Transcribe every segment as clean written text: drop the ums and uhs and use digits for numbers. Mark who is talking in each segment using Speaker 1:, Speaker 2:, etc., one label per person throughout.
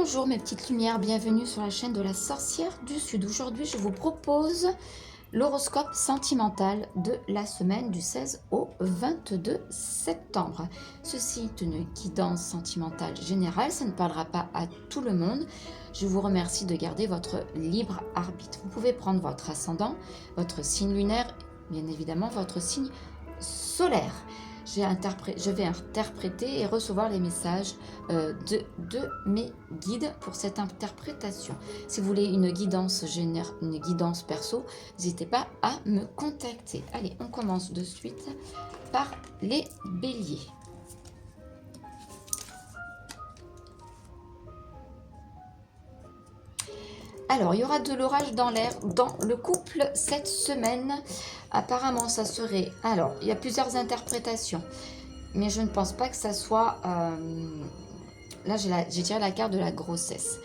Speaker 1: Bonjour mes petites lumières, bienvenue sur la chaîne de la sorcière du Sud. Aujourd'hui, je vous propose l'horoscope sentimental de la semaine du 16 au 22 septembre. Ceci est une guidance sentimentale générale, ça ne parlera pas à tout le monde. Je vous remercie de garder votre libre arbitre. Vous pouvez prendre votre ascendant, votre signe lunaire, bien évidemment votre signe solaire. Je vais interpréter et recevoir les messages de mes guides pour cette interprétation. Si vous voulez une guidance perso, n'hésitez pas à me contacter. Allez, on commence de suite par les béliers. Alors, il y aura de l'orage dans l'air dans le couple cette semaine. Apparemment, ça serait... Alors, il y a plusieurs interprétations. Mais je ne pense pas que ça soit... Là, j'ai tiré la carte de la grossesse.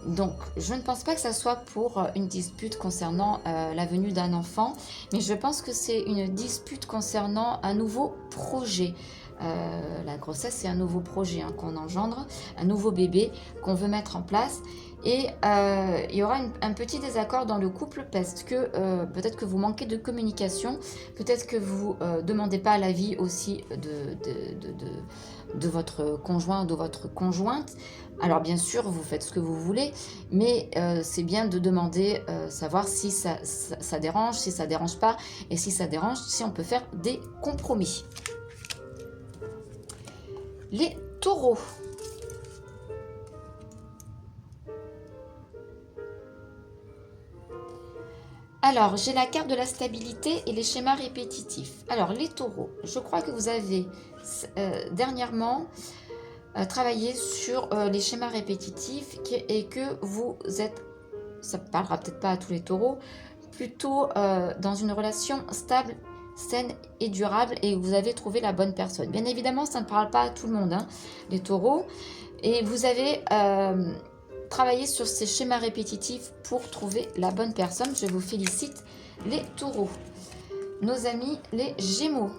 Speaker 1: Donc, je ne pense pas que ça soit pour une dispute concernant la venue d'un enfant. Mais je pense que c'est une dispute concernant un nouveau projet. La grossesse, c'est un nouveau projet qu'on engendre, un nouveau bébé qu'on veut mettre en place. Et il y aura un petit désaccord dans le couple parce que peut-être que vous manquez de communication, peut-être que vous ne demandez pas l'avis aussi de votre conjoint ou de votre conjointe. Alors bien sûr, vous faites ce que vous voulez, mais c'est bien de demander, savoir si ça dérange, si ça dérange pas, et si ça dérange, si on peut faire des compromis. Les taureaux. Alors, j'ai la carte de la stabilité et les schémas répétitifs. Alors, les taureaux, je crois que vous avez dernièrement travaillé sur les schémas répétitifs et que vous êtes, ça ne parlera peut-être pas à tous les taureaux, plutôt dans une relation stable, saine et durable et vous avez trouvé la bonne personne. Bien évidemment, ça ne parle pas à tout le monde, hein, les taureaux. Et vous avez... travailler sur ces schémas répétitifs pour trouver la bonne personne. Je vous félicite les taureaux. Nos amis les gémeaux.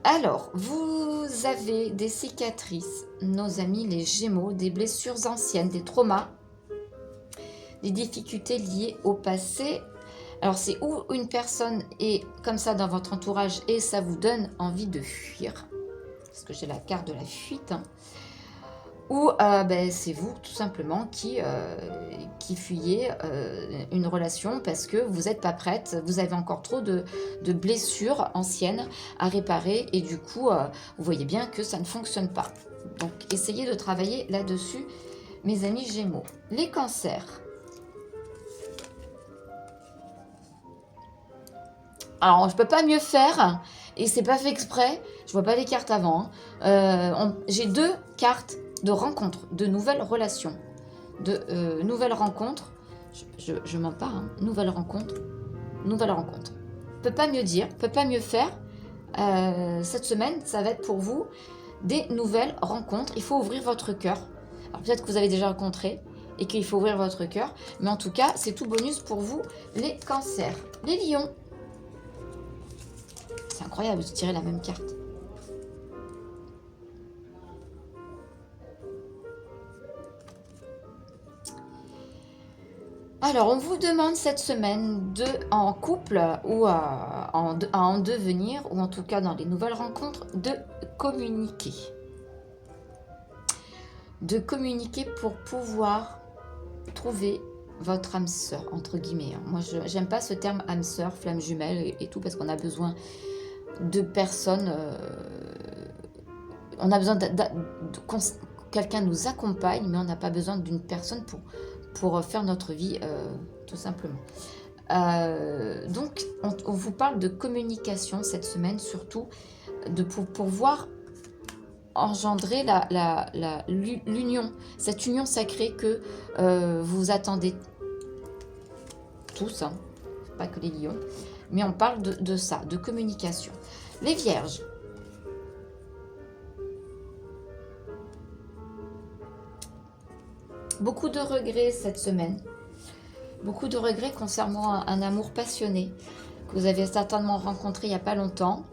Speaker 1: Alors, vous avez des cicatrices, nos amis les gémeaux, des blessures anciennes, des traumas, des difficultés liées au passé. Alors, c'est où une personne est comme ça dans votre entourage et ça vous donne envie de fuir. Parce que j'ai la carte de la fuite. Hein. Ou c'est vous, tout simplement, qui fuyez une relation parce que vous n'êtes pas prête. Vous avez encore trop de blessures anciennes à réparer. Et du coup, vous voyez bien que ça ne fonctionne pas. Donc, essayez de travailler là-dessus, mes amis gémeaux. Les cancers. Alors, je peux pas mieux faire, et c'est pas fait exprès. Je vois pas les cartes avant. Hein. J'ai deux cartes de rencontres, de nouvelles relations, de nouvelles rencontres. Je mens pas. Hein. Nouvelles rencontres. Peut pas mieux dire, peut pas mieux faire. Cette semaine, ça va être pour vous des nouvelles rencontres. Il faut ouvrir votre cœur. Alors peut-être que vous avez déjà rencontré et qu'il faut ouvrir votre cœur, mais en tout cas, c'est tout bonus pour vous, les cancers, les lions. C'est incroyable de tirer la même carte. Alors, on vous demande cette semaine en couple ou à en devenir, ou en tout cas dans les nouvelles rencontres, de communiquer. De communiquer pour pouvoir trouver votre âme sœur, entre guillemets. Moi, j'aime pas ce terme âme sœur, flamme jumelle et tout, parce qu'on a besoin de personnes, on a besoin quelqu'un nous accompagne, mais on n'a pas besoin d'une personne pour faire notre vie, tout simplement. Donc, on vous parle de communication cette semaine, surtout pour pouvoir engendrer l'union, cette union sacrée que vous attendez tous, hein, pas que les lions. Mais on parle de ça, de communication. Les vierges. Beaucoup de regrets cette semaine. Beaucoup de regrets concernant un amour passionné que vous avez certainement rencontré il n'y a pas longtemps.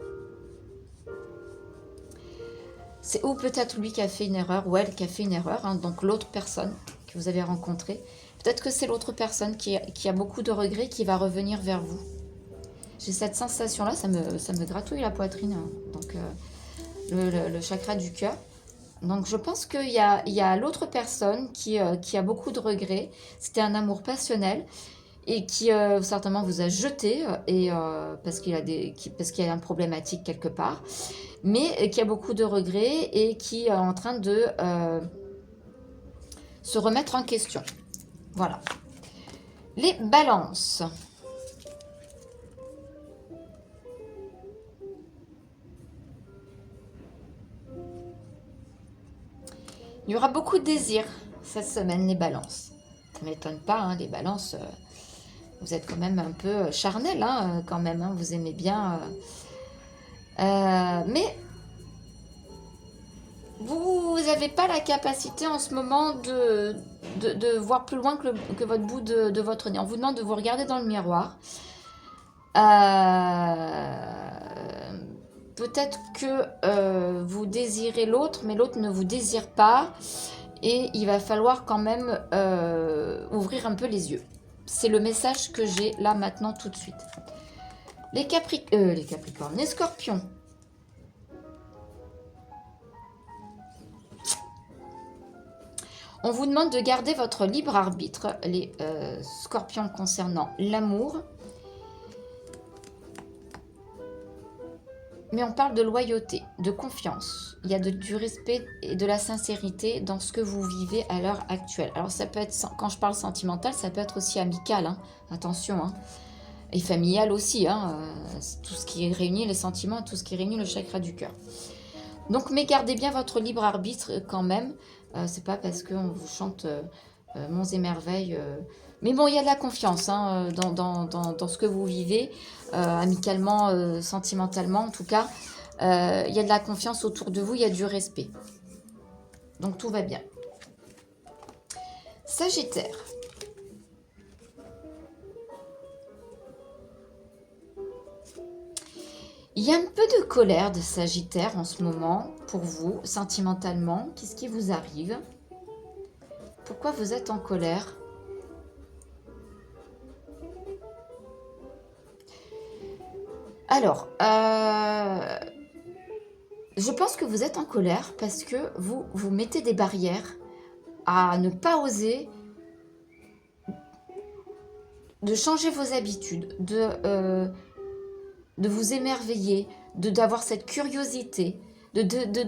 Speaker 1: C'est ou peut-être lui qui a fait une erreur, ou elle qui a fait une erreur, hein, donc l'autre personne que vous avez rencontrée. Peut-être que c'est l'autre personne qui a beaucoup de regrets qui va revenir vers vous. J'ai cette sensation-là, ça me gratouille la poitrine, hein, donc le chakra du cœur. Donc je pense qu'il y a l'autre personne qui a beaucoup de regrets. C'était un amour passionnel et qui certainement vous a jeté parce qu'il y a une problématique quelque part, mais qui a beaucoup de regrets et qui est en train de se remettre en question. Voilà. Les balances. Il y aura beaucoup de désirs cette semaine, les balances. Ça ne m'étonne pas, hein, les balances, vous êtes quand même un peu charnel, hein, quand même, hein, vous aimez bien. Mais vous n'avez pas la capacité en ce moment de voir plus loin que votre bout de votre nez. On vous demande de vous regarder dans le miroir. Peut-être que vous désirez l'autre, mais l'autre ne vous désire pas. Et il va falloir quand même ouvrir un peu les yeux. C'est le message que j'ai là maintenant tout de suite. Les Capricornes, les Scorpions. On vous demande de garder votre libre arbitre, les Scorpions, concernant l'amour. Mais on parle de loyauté, de confiance. Il y a du respect et de la sincérité dans ce que vous vivez à l'heure actuelle. Alors ça peut être, quand je parle sentimental, ça peut être aussi amical, hein. Attention, hein. Et familial aussi, hein. Tout ce qui réunit les sentiments, tout ce qui réunit le chakra du cœur. Donc, mais gardez bien votre libre arbitre quand même. C'est pas parce qu'on vous chante Monts et Merveilles. Mais bon, il y a de la confiance, hein, dans ce que vous vivez, amicalement, sentimentalement en tout cas. Il y a de la confiance autour de vous, il y a du respect. Donc tout va bien. Sagittaire. Il y a un peu de colère de Sagittaire en ce moment pour vous, sentimentalement. Qu'est-ce qui vous arrive? Pourquoi vous êtes en colère? Alors, je pense que vous êtes en colère parce que vous mettez des barrières à ne pas oser de changer vos habitudes, de vous émerveiller, d'avoir cette curiosité, d'oser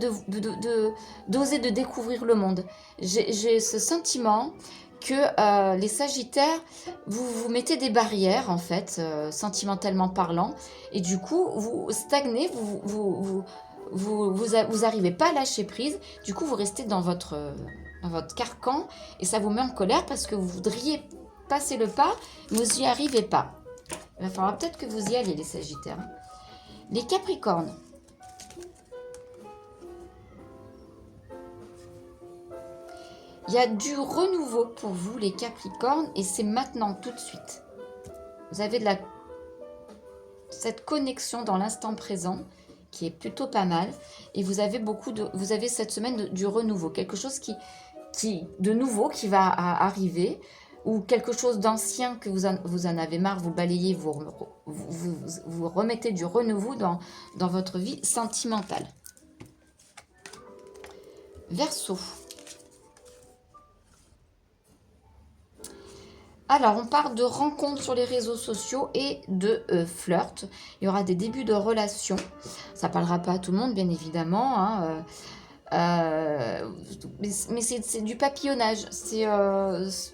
Speaker 1: de découvrir le monde. J'ai ce sentiment que les Sagittaires, vous mettez des barrières, en fait, sentimentalement parlant, et du coup, vous stagnez, vous arrivez pas à lâcher prise, du coup, vous restez dans votre carcan, et ça vous met en colère parce que vous voudriez passer le pas, mais vous n'y arrivez pas. Il va falloir peut-être que vous y alliez, les Sagittaires. Les Capricornes. Il y a du renouveau pour vous, les Capricornes, et c'est maintenant, tout de suite. Vous avez cette connexion dans l'instant présent qui est plutôt pas mal, et vous avez cette semaine du renouveau, quelque chose de nouveau qui va arriver, ou quelque chose d'ancien que vous en avez marre, vous balayez, vous remettez du renouveau dans votre vie sentimentale. Verseau. Alors, on parle de rencontres sur les réseaux sociaux et de flirt. Il y aura des débuts de relations. Ça ne parlera pas à tout le monde, bien évidemment, hein, mais c'est du papillonnage.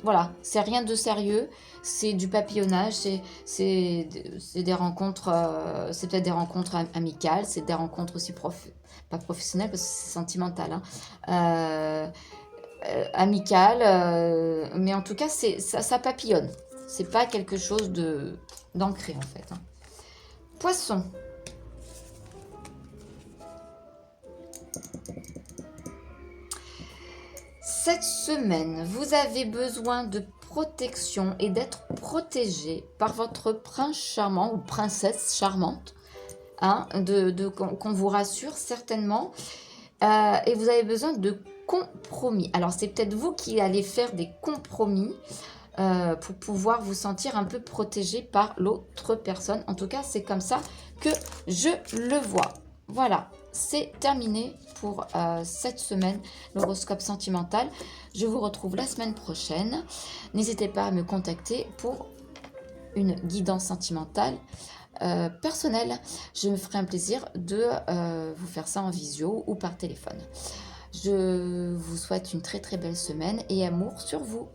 Speaker 1: Voilà, c'est rien de sérieux. C'est du papillonnage. C'est des rencontres. C'est peut-être des rencontres amicales. C'est des rencontres aussi pas professionnelles parce que c'est sentimental, hein. Amical, mais en tout cas, ça papillonne. C'est pas quelque chose d'ancré, en fait, hein. Poisson. Cette semaine, vous avez besoin de protection et d'être protégé par votre prince charmant ou princesse charmante, hein, qu'on vous rassure certainement. Et vous avez besoin de compromis. Alors, c'est peut-être vous qui allez faire des compromis pour pouvoir vous sentir un peu protégé par l'autre personne. En tout cas, c'est comme ça que je le vois. Voilà, c'est terminé pour cette semaine, l'horoscope sentimental. Je vous retrouve la semaine prochaine. N'hésitez pas à me contacter pour une guidance sentimentale personnelle. Je me ferai un plaisir de vous faire ça en visio ou par téléphone. Je vous souhaite une très très belle semaine et amour sur vous.